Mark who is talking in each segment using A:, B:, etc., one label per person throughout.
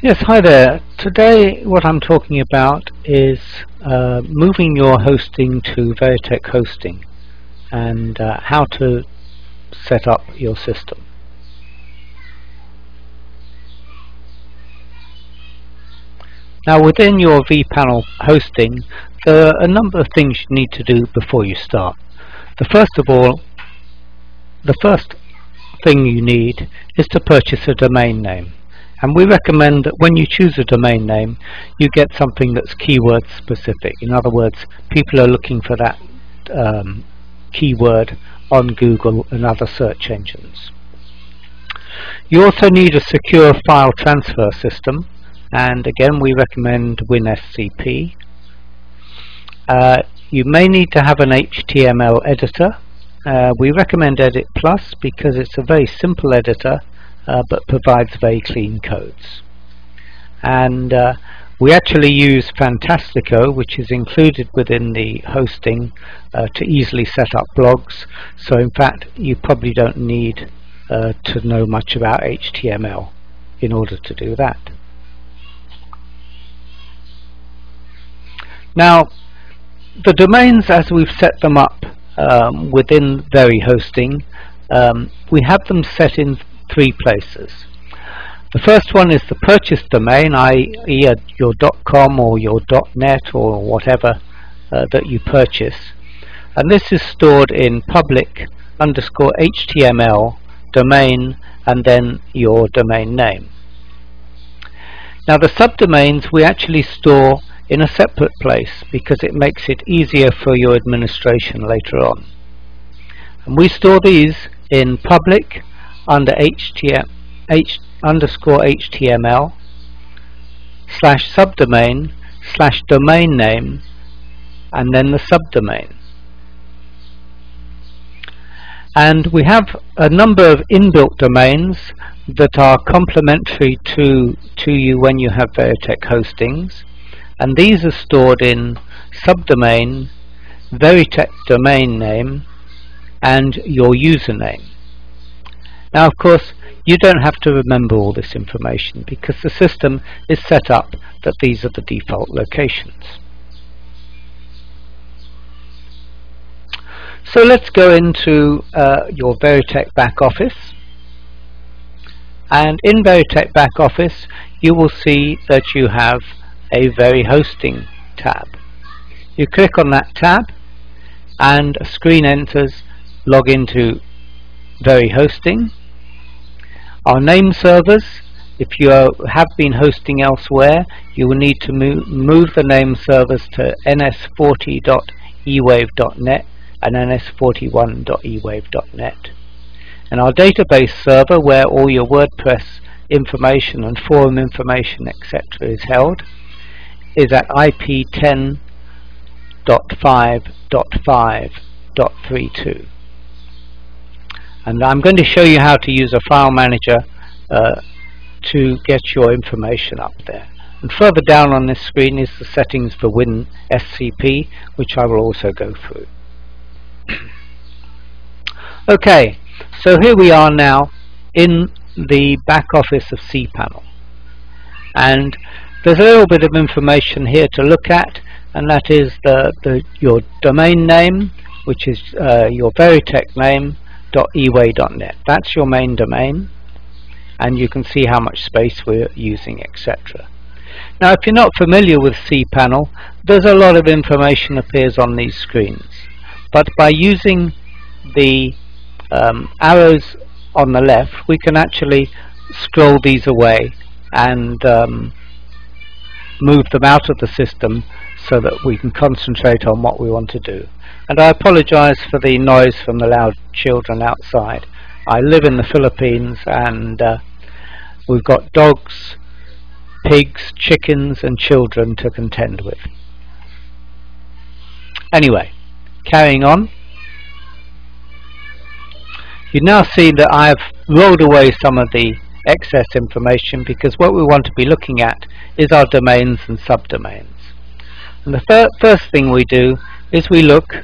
A: Yes, hi there. Today what I'm talking about is moving your hosting to Veretekk hosting and how to set up your system. Now within your vPanel hosting there are a number of things you need to do before you start. The first thing you need is to purchase a domain name. And we recommend that when you choose a domain name, you get something that's keyword specific. In other words, people are looking for that keyword on Google and other search engines. You also need a secure file transfer system, and again we recommend WinSCP. You may need to have an HTML editor. We recommend Edit Plus because it's a very simple editor but provides very clean codes. And we actually use Fantastico, which is included within the hosting to easily set up blogs. So in fact you probably don't need to know much about HTML in order to do that. Now the domains, as we've set them up within Veri hosting, we have them set in three places. The first one is the purchase domain, i.e. your .com or your .net or whatever that you purchase, and this is stored in public_HTML domain and then your domain name. Now the subdomains we actually store in a separate place because it makes it easier for your administration later on, and we store these in public under _HTML /subdomain /domain name and then the subdomain. And we have a number of inbuilt domains that are complementary to you when you have Veretekk hostings, and these are stored in subdomain, Veretekk domain name and your username. Now of course you don't have to remember all this information because the system is set up that these are the default locations. So let's go into your Veretekk back office, and in Veretekk back office you will see that you have a Veri hosting tab. You click on that tab and a screen enters log into Veri hosting. Our name servers, if you have been hosting elsewhere, you will need to move the name servers to ns40.ewave.net and ns41.ewave.net. And our database server, where all your WordPress information and forum information etc. is held, is at ip10.5.5.32. And I'm going to show you how to use a file manager to get your information up there. And further down on this screen is the settings for WinSCP, which I will also go through. Okay, so here we are now in the back office of cPanel, and there's a little bit of information here to look at, and that is your domain name, which is your Veretekk name .ewave.net. That's your main domain, and you can see how much space we're using, etc. Now if you're not familiar with cPanel, there's a lot of information appears on these screens, but by using the arrows on the left we can actually scroll these away and move them out of the system so that we can concentrate on what we want to do. And I apologize for the noise from the loud children outside. I live in the Philippines, and we've got dogs, pigs, chickens and children to contend with. Anyway, carrying on. You now see that I've rolled away some of the excess information because what we want to be looking at is our domains and subdomains. And the first thing we do is we look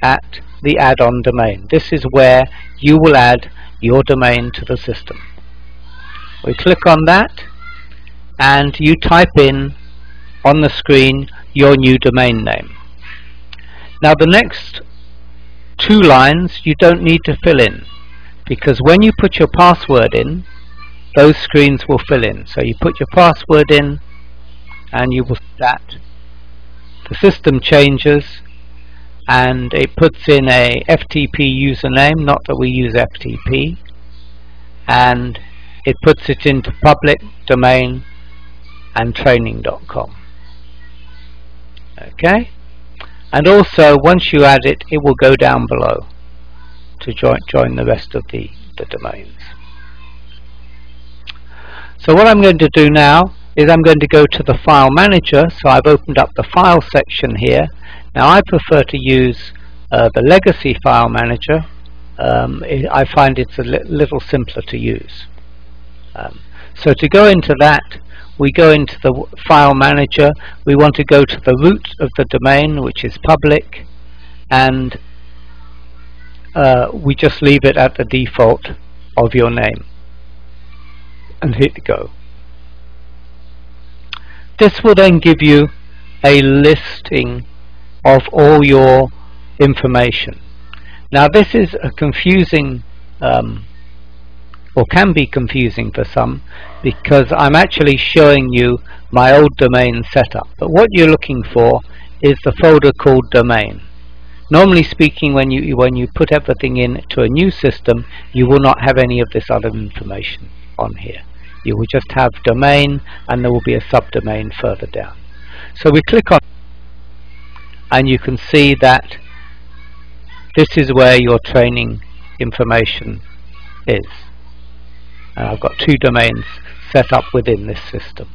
A: at the add-on domain. This is where you will add your domain to the system. We click on that, and you type in on the screen your new domain name. Now the next 2 lines you don't need to fill in, because when you put your password in, those screens will fill in. So you put your password in and you will see that the system changes and it puts in a FTP username, not that we use FTP, and it puts it into public domain and training.com. Okay, and also once you add it, it will go down below to join the rest of the domains. So what I'm going to do now is I'm going to go to the file manager. So I've opened up the file section here. Now I prefer to use the legacy file manager. I find it's a little simpler to use. So to go into that, we go into the file manager. We want to go to the root of the domain, which is public, and we just leave it at the default of your name and hit go. This will then give you a listing of all your information. Now this is a confusing or can be confusing for some, because I'm actually showing you my old domain setup, but what you're looking for is the folder called domain. Normally speaking, when you put everything into a new system, you will not have any of this other information on here. You will just have domain, and there will be a subdomain further down. So we click on, and you can see that this is where your training information is. And I've got 2 domains set up within this system.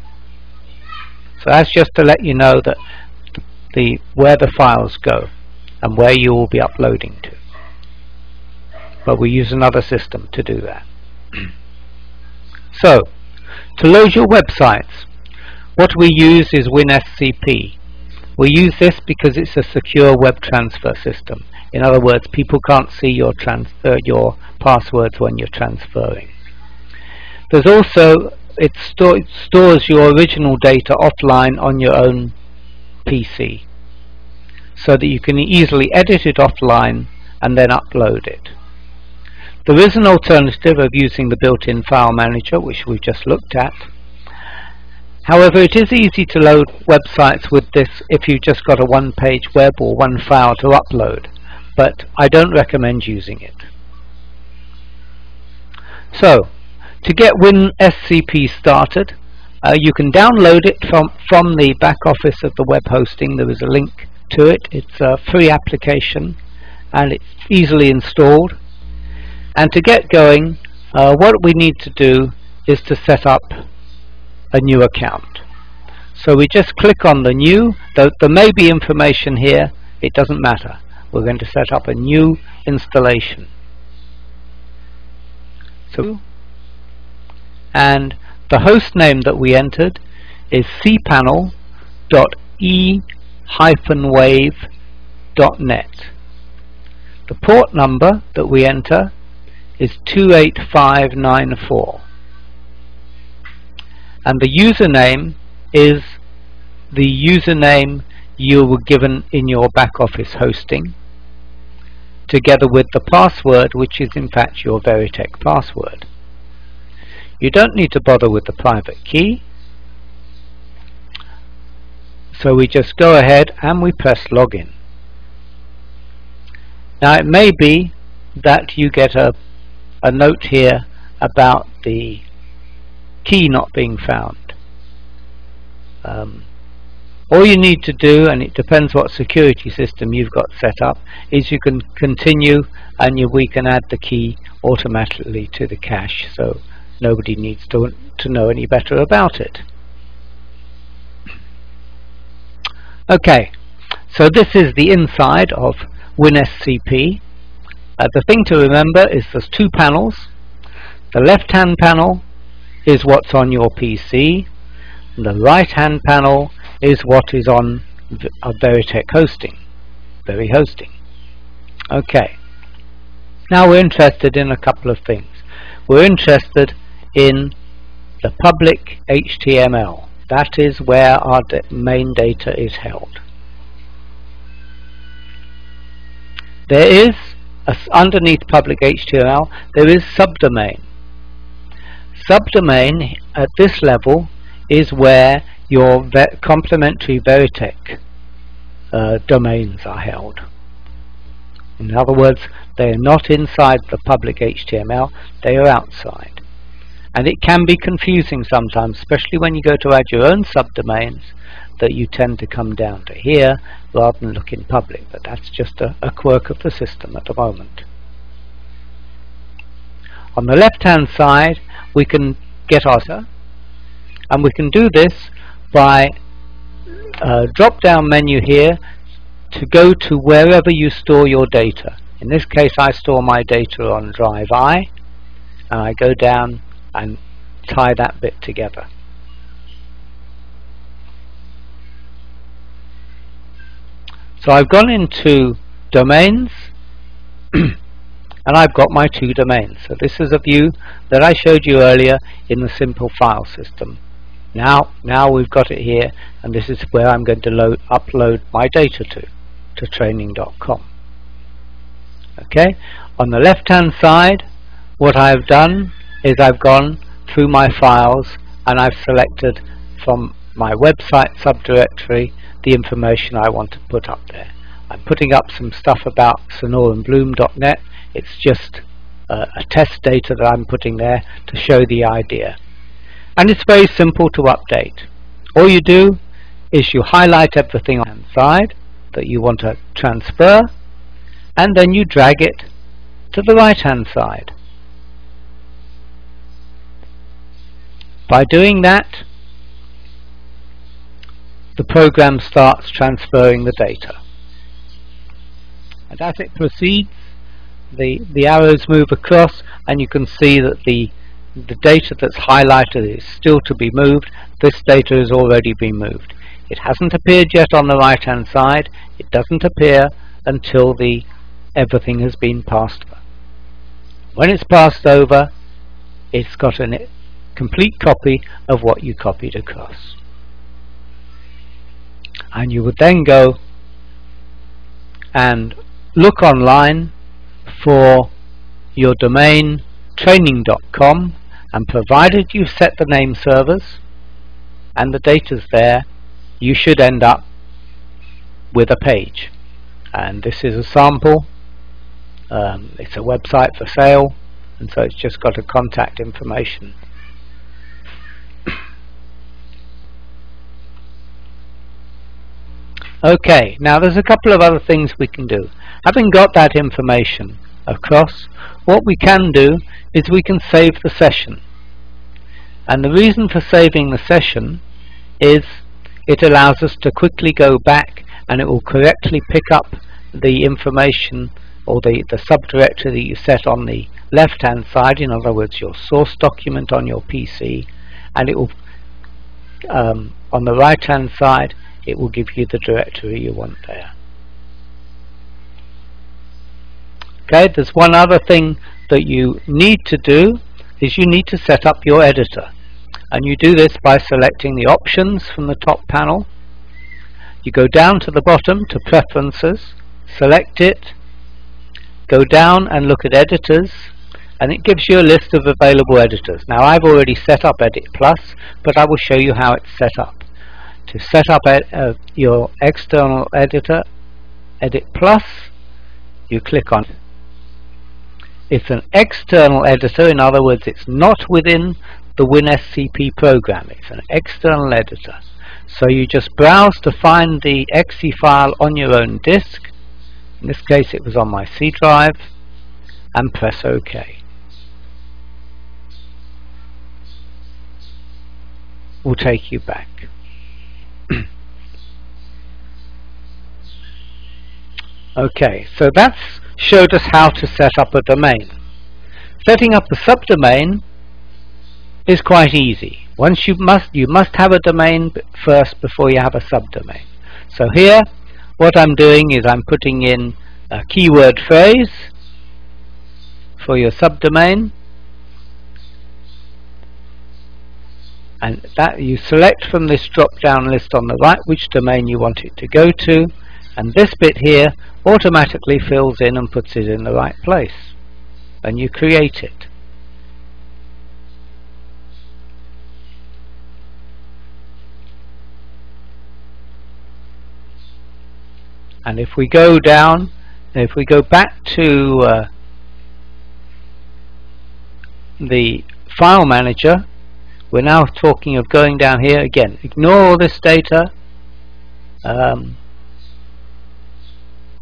A: So that's just to let you know that where the files go and where you will be uploading to. But we use another system to do that. So to load your websites, what we use is WinSCP. We use this because it's a secure web transfer system. In other words, people can't see your passwords when you're transferring. There's also, it stores your original data offline on your own PC, so that you can easily edit it offline and then upload it. There is an alternative of using the built-in file manager, which we've just looked at. However, it is easy to load websites with this if you've just got a one-page web or one file to upload, but I don't recommend using it. So, to get WinSCP started, you can download it from the back office of the web hosting. There is a link to it. It's a free application and it's easily installed. And to get going, what we need to do is to set up a new account. So we just click on the new. There may be information here, it doesn't matter. We're going to set up a new installation. So, and the host name that we entered is cpanel.e-wave.net. The port number that we enter is 28594, and the username is the username you were given in your back office hosting, together with the password, which is in fact your Veretekk password. You don't need to bother with the private key, so we just go ahead and we press login. Now it may be that you get a note here about the key not being found. All you need to do, and it depends what security system you've got set up, is you can continue and we can add the key automatically to the cache, so nobody needs to know any better about it. Okay, so this is the inside of WinSCP. The thing to remember is there's 2 panels. The left hand panel is what's on your PC, and the right hand panel is what is on Veretekk hosting, Hosting. Okay, now we're interested in a couple of things. We're interested in the public HTML. That is where our main data is held. There is, underneath public HTML, there is subdomain. Subdomain at this level is where your complementary Veretekk domains are held. In other words, they are not inside the public HTML, they are outside. And it can be confusing sometimes, especially when you go to add your own subdomains, that you tend to come down to here rather than look in public, but that's just a quirk of the system at the moment. On the left hand side we can get our data, and we can do this by drop down menu here to go to wherever you store your data. In this case I store my data on drive I, and I go down and tie that bit together. So I've gone into domains and I've got my two domains. So this is a view that I showed you earlier in the simple file system. Now we've got it here, and this is where I'm going to upload my data to training.com. Okay, on the left hand side what I've done is I've gone through my files and I've selected from my website subdirectory the information I want to put up there. I'm putting up some stuff about sonoranbloom.net. It's just a test data that I'm putting there to show the idea. And it's very simple to update. All you do is you highlight everything on the hand side that you want to transfer, and then you drag it to the right hand side. By doing that, the program starts transferring the data. And as it proceeds, the arrows move across, and you can see that the data that's highlighted is still to be moved. This data has already been moved. It hasn't appeared yet on the right hand side. It doesn't appear until everything has been passed over. When it's passed over, it's got a complete copy of what you copied across. And you would then go and look online for your domain training.com, and provided you've set the name servers and the data's there, you should end up with a page. And this is a sample. It's a website for sale, and so it's just got a contact information. Okay, now there's a couple of other things we can do. Having got that information across, what we can do is we can save the session. And the reason for saving the session is it allows us to quickly go back, and it will correctly pick up the information or the subdirectory that you set on the left hand side, in other words your source document on your PC, and it will on the right hand side it will give you the directory you want there. Okay, there's one other thing that you need to do, is you need to set up your editor, and you do this by selecting the options from the top panel. You go down to the bottom to preferences, select it, go down and look at editors, and it gives you a list of available editors. Now I've already set up Edit Plus, but I will show you how it's set up. To set up your external editor, Edit Plus, you click on it. It's an external editor, in other words it's not within the WinSCP program, it's an external editor. So you just browse to find the exe file on your own disk. In this case it was on my C drive, and press OK. We'll take you back. Okay, so that's showed us how to set up a domain. Setting up a subdomain is quite easy. Once you must have a domain first before you have a subdomain. So here what I'm doing is I'm putting in a keyword phrase for your subdomain, and that you select from this drop down list on the right which domain you want it to go to, and this bit here automatically fills in and puts it in the right place, and you create it. And if we go down, if we go back to the file manager, we're now talking of going down here again. Ignore all this data.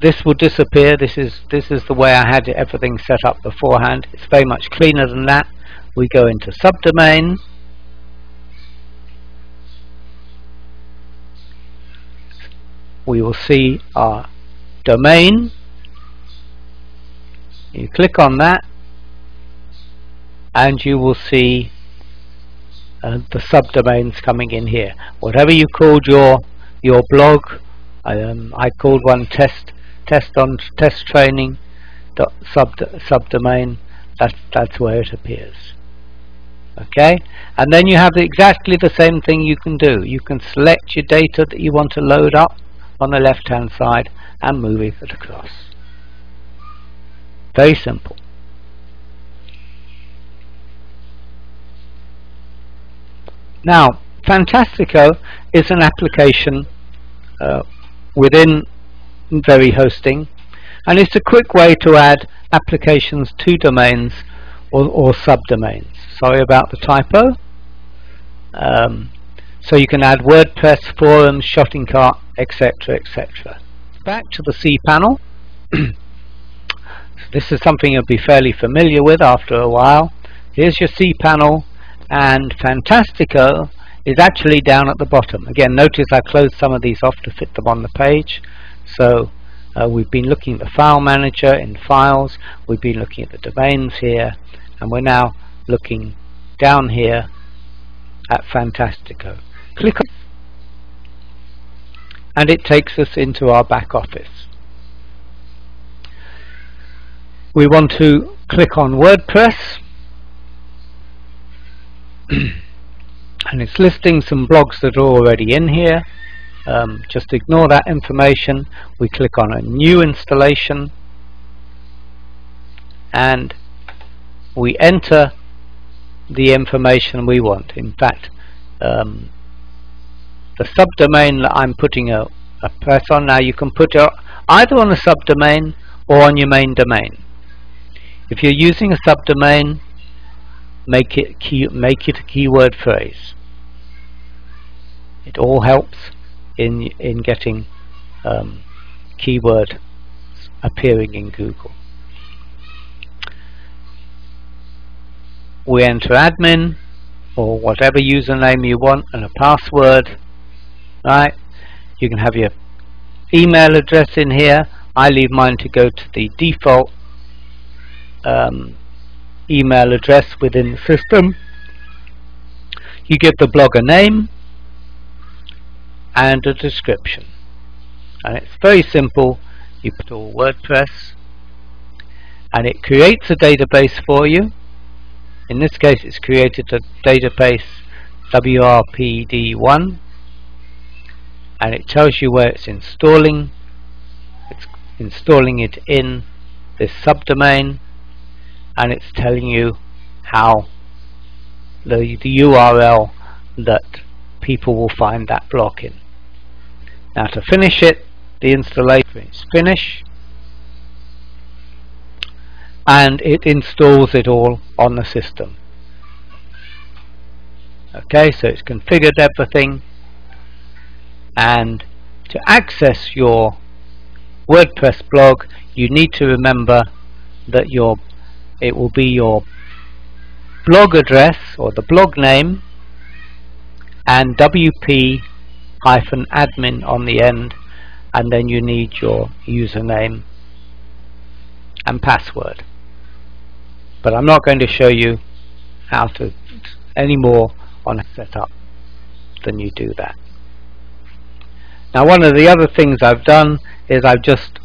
A: This will disappear. This is the way I had everything set up beforehand. It's very much cleaner than that. We go into subdomain. We will see our domain. You click on that, and you will see the subdomains coming in here. Whatever you called your blog, I called one test training subdomain. That's where it appears. Okay, and then you have exactly the same thing you can do. You can select your data that you want to load up on the left hand side and move it across. Very simple. Now, Fantastico is an application within Very Hosting, and it's a quick way to add applications to domains or subdomains. Sorry about the typo. So you can add WordPress, forums, shopping cart, etc., etc. Back to the cPanel. This is something you'll be fairly familiar with after a while. Here's your cPanel, and Fantastico is actually down at the bottom. Again, notice I closed some of these off to fit them on the page. So we've been looking at the file manager in files, we've been looking at the domains here, and we're now looking down here at Fantastico. Click on, and it takes us into our back office. We want to click on WordPress, and it's listing some blogs that are already in here. Just ignore that information. We click on a new installation, and we enter the information we want. In fact, the subdomain that I'm putting a press on now, you can put it either on a subdomain or on your main domain. If you're using a subdomain, make it a keyword phrase. It all helps in getting keyword appearing in Google. We enter admin or whatever username you want and a password. Right? You can have your email address in here. I leave mine to go to the default email address within the system. You give the blog a name and a description, and it's very simple. You put all WordPress, and it creates a database for you. In this case, it's created a database WRPD1, and it tells you where it's installing. It's installing it in this subdomain, and it's telling you how the URL that people will find that block in. Now, to finish it, the installation is finish, and it installs it all on the system. Okay, so it's configured everything, and to access your WordPress blog, you need to remember that it will be your blog address or the blog name and WP-admin on the end, and then you need your username and password. But I'm not going to show you how to any more on a setup than you do that. Now, one of the other things I've done is I've just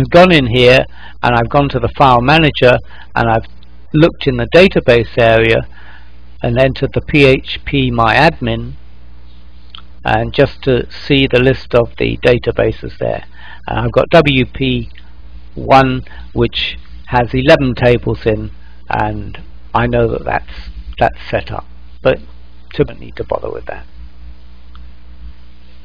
A: gone in here and I've gone to the file manager and I've looked in the database area and enter the PHP myadmin, and just to see the list of the databases there. I've got WP1, which has 11 tables in, and I know that that's set up, but I don't need to bother with that.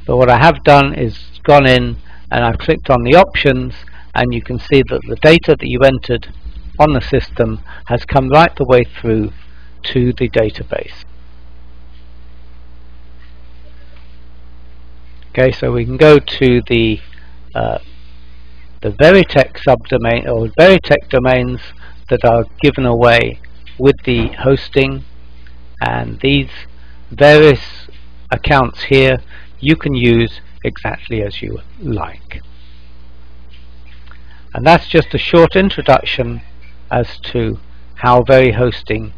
A: But what I have done is gone in and I've clicked on the options, and you can see that the data that you entered on the system has come right the way through to the database. Okay, so we can go to the Veretekk subdomain, or Veretekk domains that are given away with the hosting, and these various accounts here you can use exactly as you like. And that's just a short introduction as to how Veretekk hosting